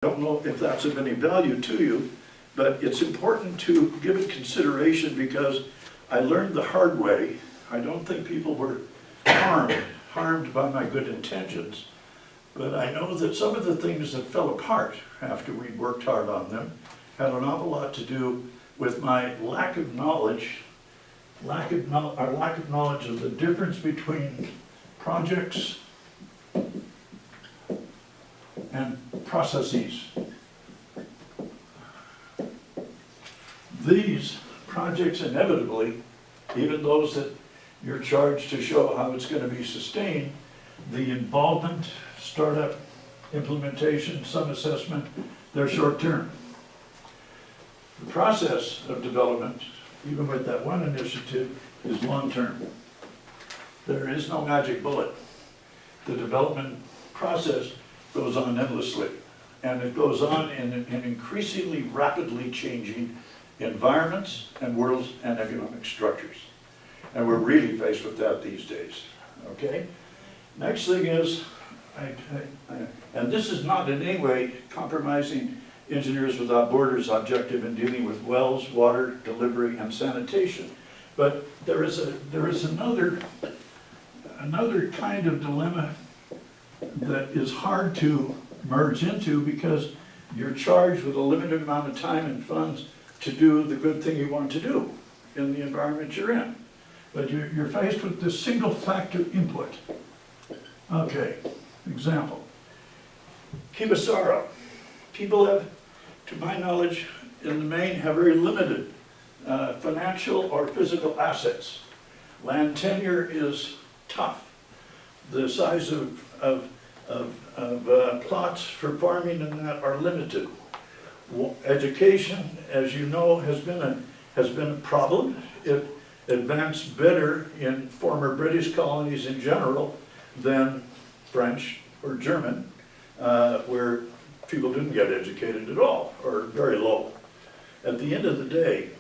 I don't know if that's of any value to you, but it's important to give it consideration because I learned the hard way. I don't think people were harmed by my good intentions, but I know that some of the things that fell apart after we worked hard on them had an awful lot to do with my lack of knowledge of the difference between projects and processes. These projects inevitably, even those that you're charged to show how it's going to be sustained, the involvement, startup, implementation, some assessment, they're short-term. The process of development, even with that one initiative, is long-term. There is no magic bullet. The development process goes on endlessly, and it goes on in increasingly rapidly changing environments and worlds and economic structures. And we're really faced with that these days, okay? Next thing is, and this is not in any way compromising Engineers Without Borders objective in dealing with wells, water, delivery, and sanitation. But there is another kind of dilemma that is hard to merge into because you're charged with a limited amount of time and funds to do the good thing you want to do in the environment you're in. But you're faced with this single factor input. Okay, example. Kibasara. People have, to my knowledge, in the main, have very limited financial or physical assets. Land tenure is tough. The size of plots for farming and that are limited. Education, as you know, has been a problem. It advanced better in former British colonies in general than French or German, where people didn't get educated at all, or very low. At the end of the day,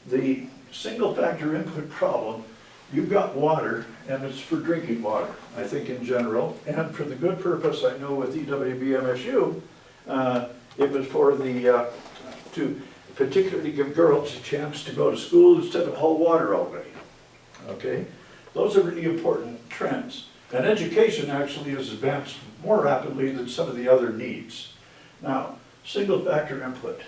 the single factor input problem, you've got water, and it's for drinking water, I think in general, and for the good purpose, I know with EWBMSU, it was for to particularly give girls a chance to go to school instead of haul water all day, okay? Those are really important trends. And education actually has advanced more rapidly than some of the other needs. Now, single factor input.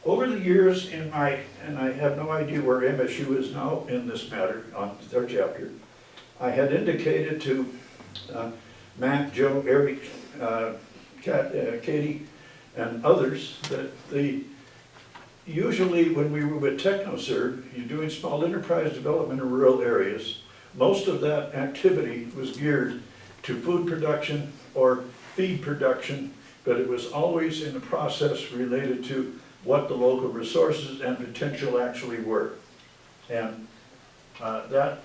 Over the years and I have no idea where MSU is now in this matter on their chapter, I had indicated to Matt, Joe, Eric, Katie, and others that usually when we were with TechnoServe, you're doing small enterprise development in rural areas, most of that activity was geared to food production or feed production, but it was always in a process related to what the local resources and potential actually were. And that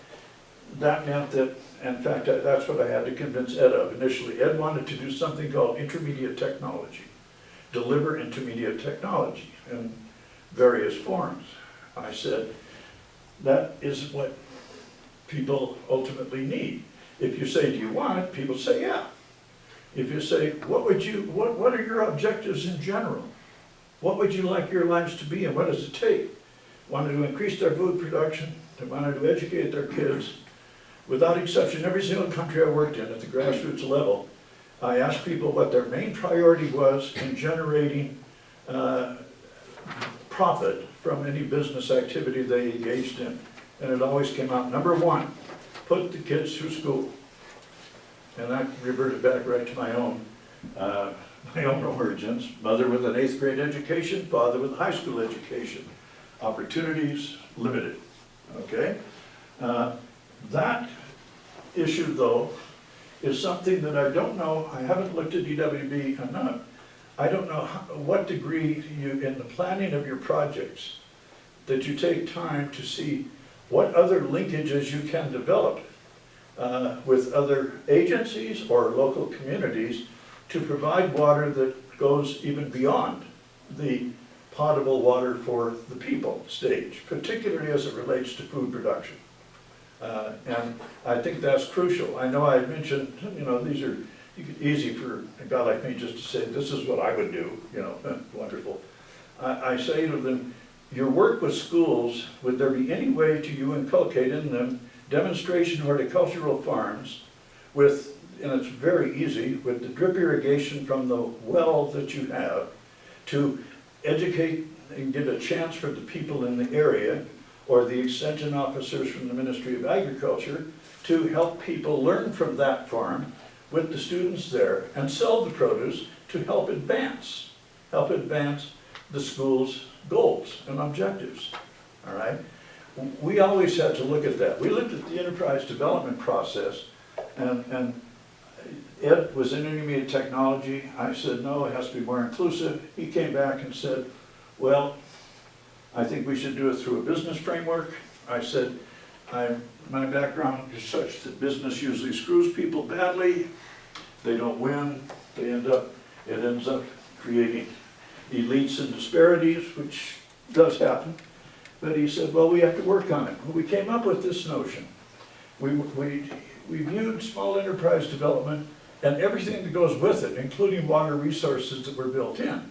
meant that, in fact, that's what I had to convince Ed of initially. Ed wanted to do something called intermediate technology, deliver intermediate technology in various forms. I said, that is what people ultimately need. If you say, do you want it? People say, yeah. If you say, what are your objectives in general? What would you like your lives to be and what does it take? Wanted to increase their food production, they wanted to educate their kids. Without exception, every single country I worked in at the grassroots level, I asked people what their main priority was in generating profit from any business activity they engaged in. And it always came out, number one, put the kids through school. And that reverted back right to my own origins. Mother with an 8th grade education, father with a high school education. Opportunities limited, okay? That issue, though, is something that I don't know, I haven't looked at EWB enough. I don't know what degree you, in the planning of your projects, that you take time to see what other linkages you can develop with other agencies or local communities to provide water that goes even beyond the potable water for the people stage, particularly as it relates to food production. And I think that's crucial. I know I mentioned, these are easy for a guy like me just to say, this is what I would do, you know, wonderful. I say to them, your work with schools, would there be any way to you inculcate in them demonstration horticultural farms with, and it's very easy, with the drip irrigation from the well that you have, to educate and get a chance for the people in the area or the extension officers from the Ministry of Agriculture to help people learn from that farm with the students there and sell the produce to help advance the school's goals and objectives, all right? We always had to look at that. We looked at the enterprise development process, and Ed was in intermediate technology. I said, no, it has to be more inclusive. He came back and said, well, I think we should do it through a business framework. I said, my background is such that business usually screws people badly. They don't win. It ends up creating elites and disparities, which does happen. But he said, well, we have to work on it. We came up with this notion. We viewed small enterprise development and everything that goes with it, including water resources that were built in,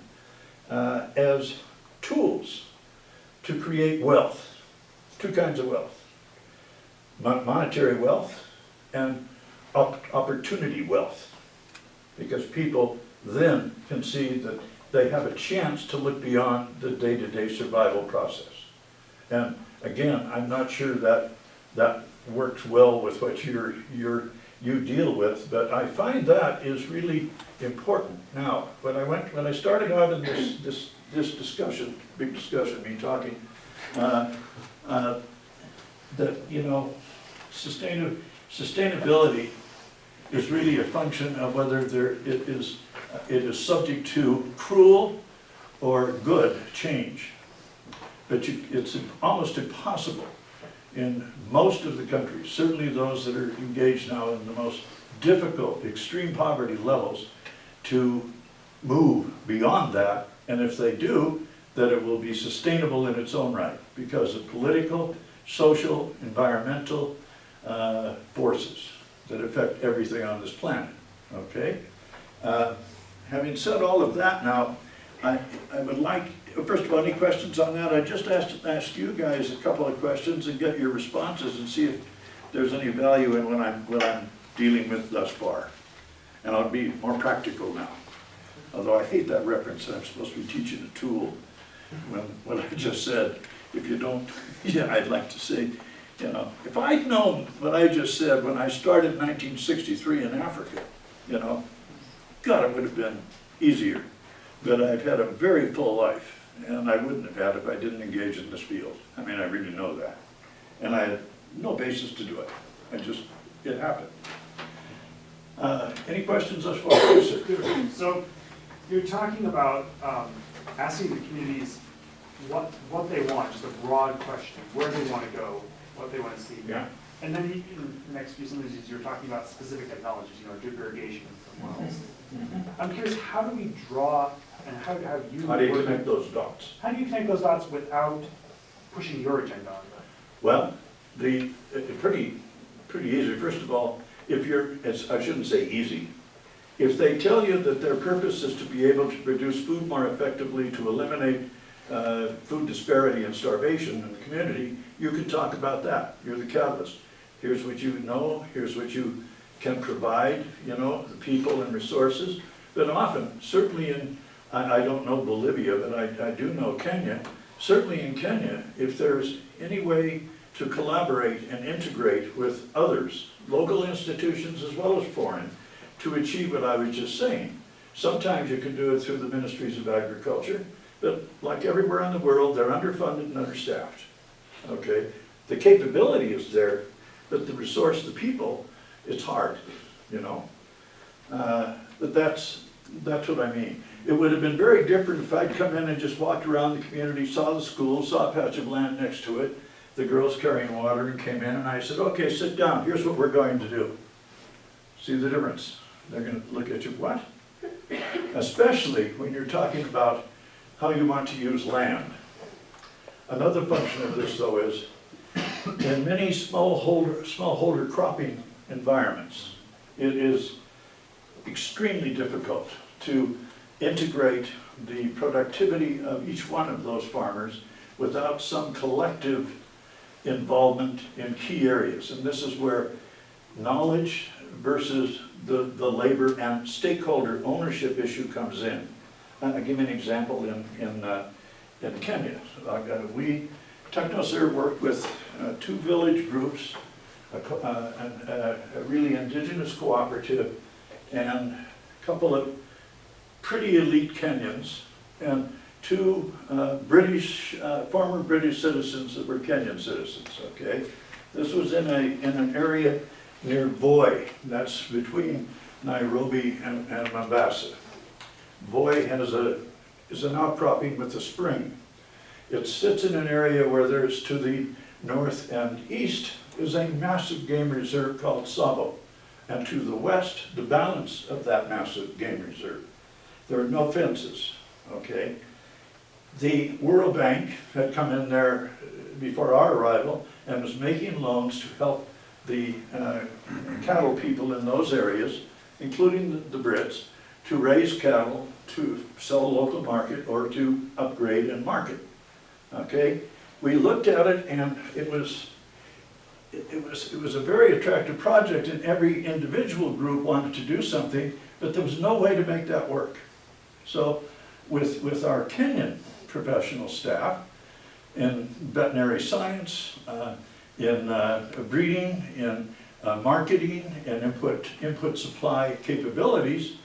as tools to create wealth, two kinds of wealth. Monetary wealth and opportunity wealth, because people then can see that they have a chance to look beyond the day-to-day survival process. And again, I'm not sure that that works well with what you deal with, but I find that is really important. Now, when I started out in this discussion, big discussion, me talking, that, you know, sustainability is really a function of whether it is subject to cruel or good change. But it's almost impossible in most of the countries, certainly those that are engaged now in the most difficult, extreme poverty levels, to move beyond that, and if they do, that it will be sustainable in its own right, because of political, social, environmental forces that affect everything on this planet, okay? Having said all of that now, I would like, first of all, any questions on that? I just ask you guys a couple of questions and get your responses and see if there's any value in what I'm dealing with thus far. And I'll be more practical now. Although I hate that reference, I'm supposed to be teaching a tool. When what I just said, if you don't, yeah, I'd like to say, you know, if I'd known what I just said when I started in 1963 in Africa, you know, God, it would have been easier. But I've had a very full life, and I wouldn't have had if I didn't engage in this field. I mean, I really know that. And I had no basis to do it. It happened. Any questions thus far? Yes, sir. So you're talking about asking the communities what they want, just a broad question, where they want to go, what they want to see. Yeah. And then in the next few sentences, you're talking about specific technologies, you know, drip irrigation from wells. I'm curious, how do we draw, and how do you connect those dots? How do you connect those dots without pushing your agenda on them? Well, pretty easy. First of all, I shouldn't say easy. If they tell you that their purpose is to be able to produce food more effectively to eliminate food disparity and starvation in the community, you can talk about that. You're the catalyst. Here's what you know, here's what you can provide, you know, the people and resources. But often, certainly in, I don't know Bolivia, but I do know Kenya. Certainly in Kenya, if there's any way to collaborate and integrate with others, local institutions as well as foreign, to achieve what I was just saying. Sometimes you can do it through the ministries of agriculture, but like everywhere in the world, they're underfunded and understaffed, okay? The capability is there, but the resource, the people, it's hard, you know? But that's what I mean. It would have been very different if I'd come in and just walked around the community, saw the school, saw a patch of land next to it, the girls carrying water, and came in and I said, okay, sit down, here's what we're going to do. See the difference? They're going to look at you, what? Especially when you're talking about how you want to use land. Another function of this, though, is in many smallholder cropping environments, it is extremely difficult to integrate the productivity of each one of those farmers without some collective involvement in key areas. And this is where knowledge versus the labor and stakeholder ownership issue comes in. I'll give you an example in Kenya. We, TechnoServe, worked with 2 village groups, a really indigenous cooperative, and a couple of pretty elite Kenyans, and 2 former British citizens that were Kenyan citizens, okay? This was in an area near Voi, that's between Nairobi and Mombasa. Voi is an outcropping with a spring. It sits in an area where there's, to the north and east, is a massive game reserve called Tsavo. And to the west, the balance of that massive game reserve. There are no fences, okay? The World Bank had come in there before our arrival and was making loans to help the cattle people in those areas, including the Brits, to raise cattle, to sell local market, or to upgrade and market, okay? We looked at it, and it was a very attractive project, and every individual group wanted to do something, but there was no way to make that work. So with our Kenyan professional staff in veterinary science, in breeding, in marketing, and input supply capabilities,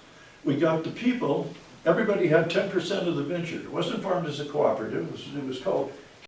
we got the people. Everybody had 10% of the venture. It wasn't farmed as a cooperative. It was called